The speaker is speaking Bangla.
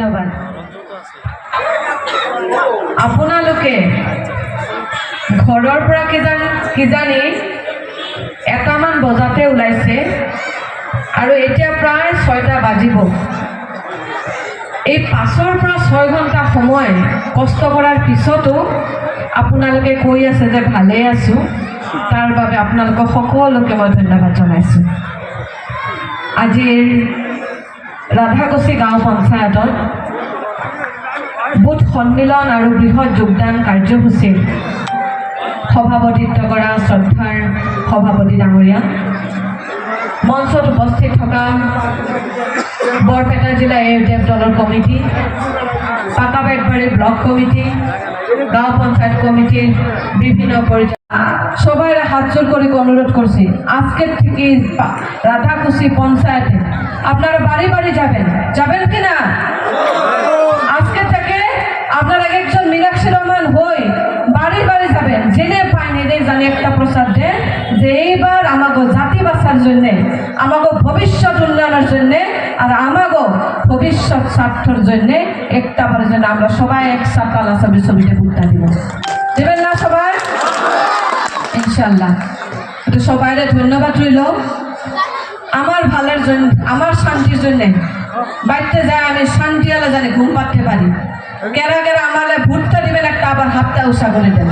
ধন্যবাদ। আপোনালোকে ঘৰৰ পৰা কিজানি 1টামান বজাতে ওলাইছে আৰু এতিয়া প্ৰায় 6টা বাজিব। এই 5ৰ পৰা 6 ঘণ্টা সময় কষ্ট কৰাৰ পিছতো আপোনালোকে কৈ আছে যে ভালে আছো, তাৰ বাবে আপোনালোকক সকলোকে মই ধন্যবাদ জনাইছোঁ। আজিৰ ৰাধাকচি গাঁও পঞ্চায়তত বুথ সন্মিলন আৰু বৃহৎ যোগদান কাৰ্যসূচীৰ সভাপতিত্ব কৰা শ্ৰদ্ধাৰ সভাপতি ডাঙৰীয়া, মঞ্চত উপস্থিত থকা বৰপেটা জিলা AUDF দলৰ কমিটি, পাকাবেটবাড়ি ব্লক কমিটি, গাঁও পঞ্চায়েত কমিটির বিভিন্ন সবাই হাত জোর করে অনুরোধ করছি, আজকের থেকে রাধাকুচি পঞ্চায়েতে আপনারা বাড়ি বাড়ি যাবেন কিনা? আজকে থেকে আপনারা একজন মীনাক্ষী রহমান হই বাড়ি বাড়ি যাবেন, জেনে পাইন এদের জানি একটা প্রচার দেন যে এইবার আমাগো জাতি বাঁচার জন্য, আমাগো ভবিষ্যৎ উন্নয়নের জন্য আর আমাগো ভবিষ্যৎ স্বার্থের জন্য একটাবার জন্য আমরা সবাই একসাথে আল্লাহ ছবিতে ভোটটা দিব। দেবেন না সবাই? ইনশাল্লাহ। তো সবাই ধন্যবাদ রইল। আমার ভালোর জন্য, আমার শান্তির জন্য বাড়িতে যায় আমি শান্তি আলা জানি ঘুম পাড়তে পারি। কেরা আমার ভোটটা দিবেন একটা আবার হাতটা উষা করে দেন।